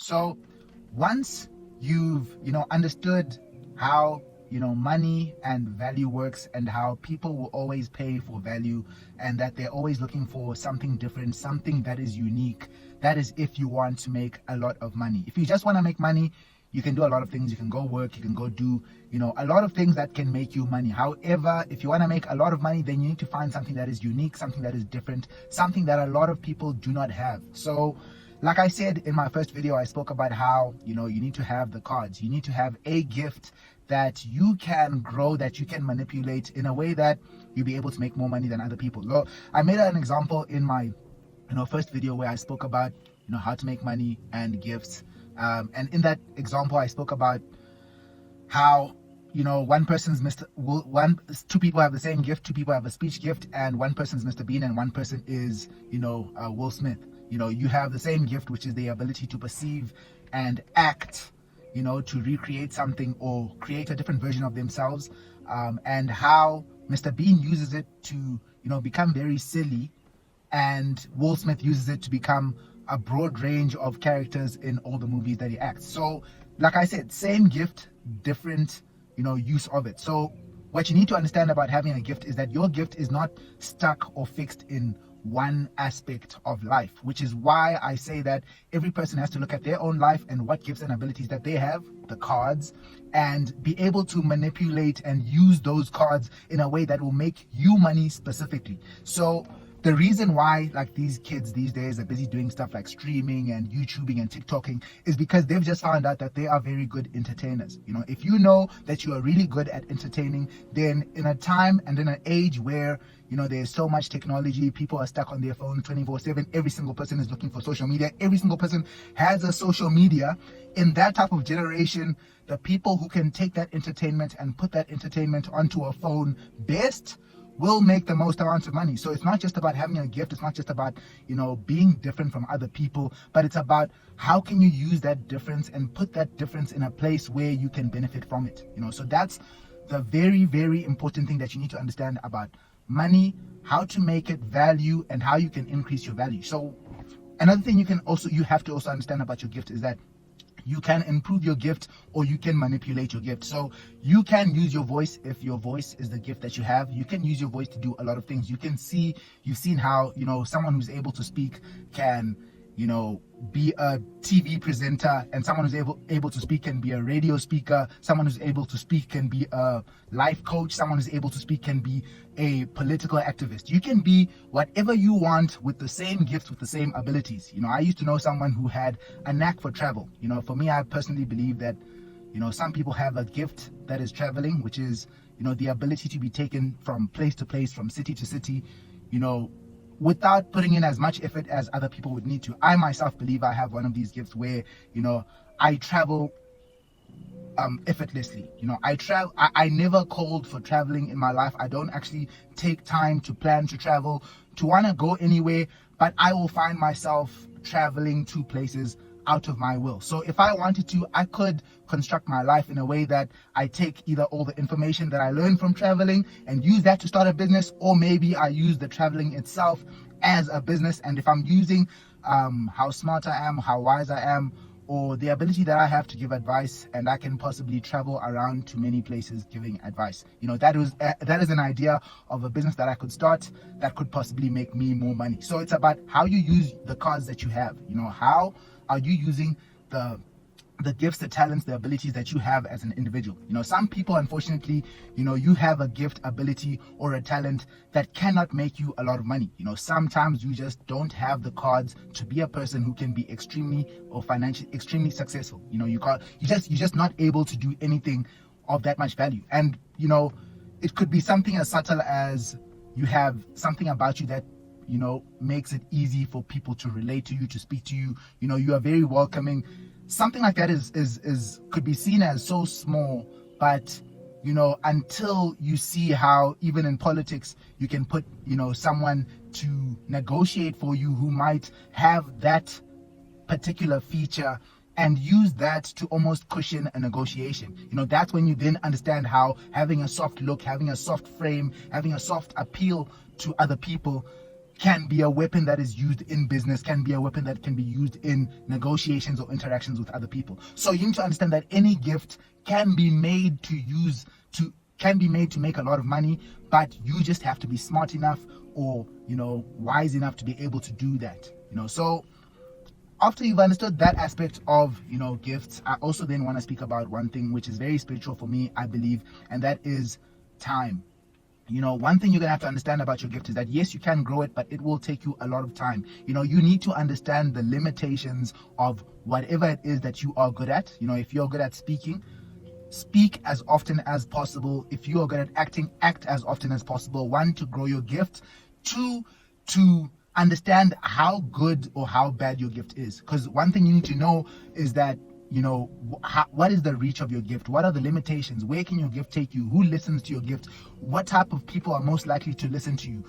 So once you've, understood how, money and value works, and how people will always pay for value, and that they're always looking for something different, something that is unique. That is if you want to make a lot of money. If you just want to make money, you can do a lot of things. You can go work, you can go do, a lot of things that can make you money. However, if you want to make a lot of money, then you need to find something that is unique, something that is different, something that a lot of people do not have. So like I said in my first video, I spoke about how, you need to have the cards. You need to have a gift that you can grow, that you can manipulate in a way that you'll be able to make more money than other people. So I made an example in my, first video where I spoke about, how to make money and gifts. And in that example, I spoke about how, one person's two people have the same gift, two people have a speech gift, and one person's Mr. Bean and one person is, Will Smith. You have the same gift, which is the ability to perceive and act, to recreate something or create a different version of themselves, and how Mr. Bean uses it to, become very silly, and Will Smith uses it to become a broad range of characters in all the movies that he acts. So, like I said, same gift, different, use of it. So what you need to understand about having a gift is that your gift is not stuck or fixed in one aspect of life, which is why I say that every person has to look at their own life and what gifts and abilities that they have, the cards, and be able to manipulate and use those cards in a way that will make you money specifically. So the reason why like these kids these days are busy doing stuff like streaming and YouTubing and TikToking is because they've just found out that they are very good entertainers. If you know that you are really good at entertaining, then in a time and in an age where there's so much technology, people are stuck on their phone 24/7, every single person is looking for social media, every single person has a social media. In that type of generation, the people who can take that entertainment and put that entertainment onto a phone best will make the most amount of money. So it's not just about having a gift, it's not just about being different from other people, but it's about how can you use that difference and put that difference in a place where you can benefit from it. So that's the very, very important thing that you need to understand about money, how to make it value, and how you can increase your value. So another thing you have to also understand about your gift is that you can improve your gift or you can manipulate your gift. So you can use your voice. If your voice is the gift that you have, you can use your voice to do a lot of things. You've seen how, someone who's able to speak can, be a TV presenter, and someone who's able to speak can be a radio speaker. Someone who's able to speak can be a life coach. Someone who's able to speak can be a political activist. You can be whatever you want with the same gifts, with the same abilities. I used to know someone who had a knack for travel. For me, I personally believe that, some people have a gift that is traveling, which is, the ability to be taken from place to place, from city to city, without putting in as much effort as other people would need to. I myself believe I have one of these gifts where, I travel effortlessly. I never called for traveling in my life. I don't actually take time to plan to travel, to want to go anywhere, but I will find myself traveling to places out of my will. So if I wanted to, I could construct my life in a way that I take either all the information that I learned from traveling and use that to start a business, or maybe I use the traveling itself as a business. And if I'm using how smart I am, how wise I am, or the ability that I have to give advice, and I can possibly travel around to many places giving advice, that is an idea of a business that I could start that could possibly make me more money. So it's about how you use the cards that you have. How are you using the gifts, the talents, the abilities that you have as an individual? Some people, unfortunately, you have a gift, ability, or a talent that cannot make you a lot of money. Sometimes you just don't have the cards to be a person who can be extremely or financially extremely successful. You're just not able to do anything of that much value. And it could be something as subtle as you have something about you that makes it easy for people to relate to you, to speak to you. You are very welcoming. Something like that is could be seen as so small, but until you see how even in politics you can put someone to negotiate for you who might have that particular feature and use that to almost cushion a negotiation. That's when you then understand how having a soft look, having a soft frame, having a soft appeal to other people can be a weapon that is used in business, can be a weapon that can be used in negotiations or interactions with other people. So you need to understand that any gift can be made to make a lot of money, but you just have to be smart enough or, wise enough to be able to do that. So after you've understood that aspect of, gifts, I also then want to speak about one thing which is very spiritual for me, I believe, and that is time. One thing you're going to have to understand about your gift is that yes, you can grow it, but it will take you a lot of time. You need to understand the limitations of whatever it is that you are good at. If you're good at speaking, speak as often as possible. If you are good at acting, act as often as possible. One, to grow your gift. Two, to understand how good or how bad your gift is. Because one thing you need to know is that, what is the reach of your gift? What are the limitations? Where can your gift take you? Who listens to your gift? What type of people are most likely to listen to you?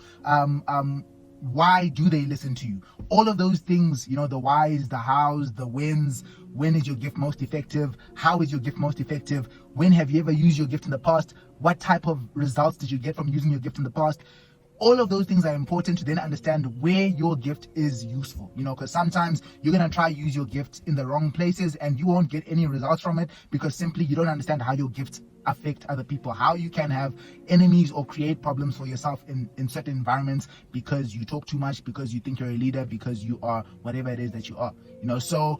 Why do they listen to you? All of those things, the whys, the hows, the whens. When is your gift most effective? How is your gift most effective? When have you ever used your gift in the past? What type of results did you get from using your gift in the past? All of those things are important to then understand where your gift is useful, because sometimes you're going to try use your gift in the wrong places and you won't get any results from it because simply you don't understand how your gifts affect other people, how you can have enemies or create problems for yourself in certain environments because you talk too much, because you think you're a leader, because you are whatever it is that you are. So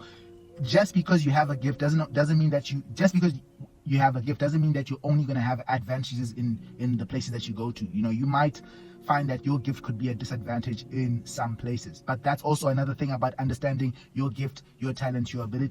just because you have a gift doesn't mean that you have a gift doesn't mean that you're only going to have advantages in the places that you go to. You might find that your gift could be a disadvantage in some places, but that's also another thing about understanding your gift, your talent, your ability.